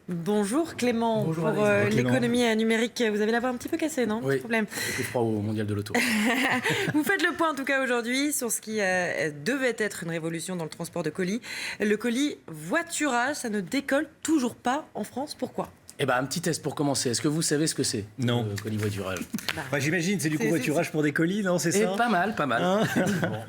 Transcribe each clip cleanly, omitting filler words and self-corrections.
Bonjour Clément, Bonjour pour Anaïs. l'économie numérique, vous avez la voix un petit peu cassée, non? Oui, Petit problème. le froid au mondial de l'auto. Vous faites le point en tout cas aujourd'hui sur ce qui devait être une révolution dans le transport de colis. Le colis voiturage, ça ne décolle toujours pas en France. Pourquoi? Eh ben, un petit test pour commencer. Est-ce que vous savez ce que c'est? Non. Le colis voiturage. Enfin, j'imagine, c'est du covoiturage pour des colis, non? C'est Et ça? pas mal, pas mal. Hein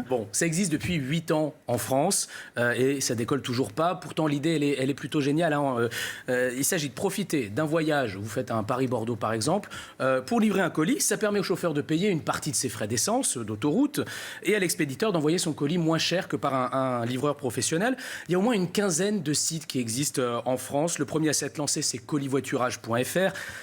Bon, ça existe depuis 8 ans en France et ça décolle toujours pas. Pourtant, l'idée, elle est plutôt géniale. Hein. Il s'agit de profiter d'un voyage. Vous faites un Paris-Bordeaux, par exemple, pour livrer un colis. Ça permet au chauffeur de payer une partie de ses frais d'essence, d'autoroute, et à l'expéditeur d'envoyer son colis moins cher que par un livreur professionnel. Il y a au moins une quinzaine de sites qui existent en France. Le premier à s'être lancé, c'est colisvoiturage.fr.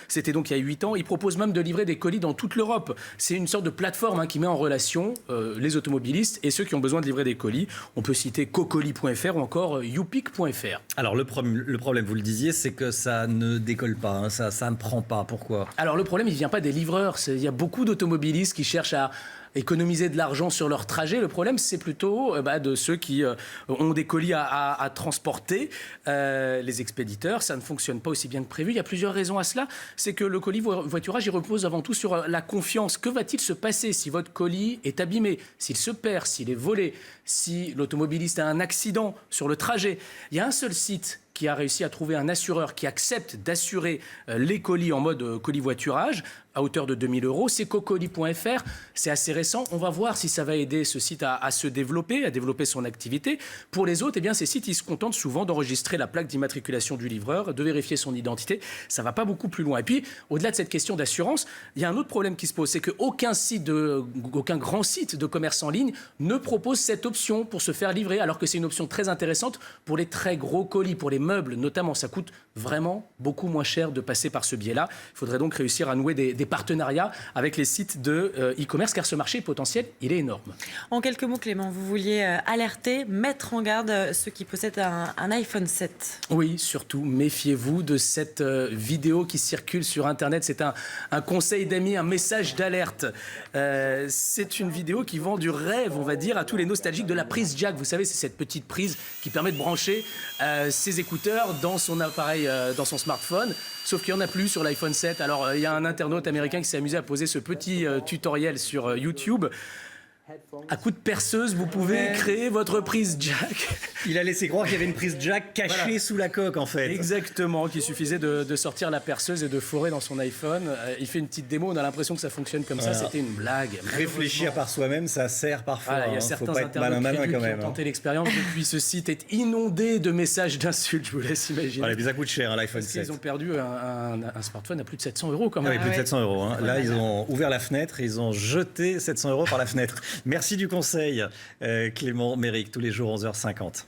C'était donc il y a 8 ans. Il propose même de livrer des colis dans toute l'Europe. C'est une sorte de plateforme qui met en relation les automobilistes et ceux qui ont besoin de livrer des colis. On peut citer cocoli.fr ou encore youpic.fr. Alors, le problème, vous le disiez, c'est que ça ne décolle pas, hein, ça ne prend pas. Pourquoi? Alors le problème, il ne vient pas des livreurs. Il y a beaucoup d'automobilistes qui cherchent à économiser de l'argent sur leur trajet. Le problème, c'est plutôt de ceux qui ont des colis à transporter. Les expéditeurs, ça ne fonctionne pas aussi bien que prévu. Il y a plusieurs raisons à cela. C'est que le colis voiturage, il repose avant tout sur la confiance. Que va-t-il se passer si votre colis est abîmé, s'il se perd, s'il est volé, si l'automobiliste a un accident sur le trajet? Il y a un seul site qui a réussi à trouver un assureur qui accepte d'assurer les colis en mode colis voiturage à hauteur de 2 000 €. C'est cocoli.fr. C'est assez récent. On va voir si ça va aider ce site à se développer, à développer son activité. Pour les autres, eh bien, ces sites, ils se contentent souvent d'enregistrer la plaque d'immatriculation du livreur, de vérifier son identité. Ça ne va pas beaucoup plus loin. Et puis, au-delà de cette question d'assurance, il y a un autre problème qui se pose. C'est qu'aucun grand site de commerce en ligne ne propose cette option pour se faire livrer, alors que c'est une option très intéressante pour les très gros colis, pour les meubles notamment. Ça coûte vraiment beaucoup moins cher de passer par ce biais-là. Il faudrait donc réussir à nouer des partenariats avec les sites de e-commerce, car ce marché potentiel, il est énorme. En quelques mots, Clément, vous vouliez alerter, mettre en garde ceux qui possèdent un iPhone 7. Oui, surtout, méfiez-vous de cette vidéo qui circule sur Internet. C'est un conseil d'amis, un message d'alerte. C'est une vidéo qui vend du rêve, on va dire, à tous les nostalgiques de la prise jack. Vous savez, c'est cette petite prise qui permet de brancher ses écouteurs dans son appareil, dans son smartphone. Sauf qu'il n'y en a plus sur l'iPhone 7. Alors, il y a un internaute américain qui s'est amusé à poser ce petit tutoriel sur YouTube. À coup de perceuse, vous pouvez créer votre prise jack. Il a laissé croire qu'il y avait une prise jack cachée sous la coque, en fait. Exactement, qu'il suffisait de sortir la perceuse et de forer dans son iPhone. Il fait une petite démo, on a l'impression que ça fonctionne comme ça. C'était une blague. Réfléchir par soi-même, ça sert parfois. Voilà, il y a Faut certains pas être malin internautes quand qui même. ont tenté l'expérience. Depuis, ce site est inondé de messages d'insultes, je vous laisse imaginer. Voilà, puis ça coûte cher, l'iPhone 7. Ils ont perdu un smartphone à plus de 700 € quand même. Oui, plus de 700 €. Hein. Là, ils ont ouvert la fenêtre, ils ont jeté 700 € par la fenêtre. Merci du conseil, Clément Méric, tous les jours 11h50.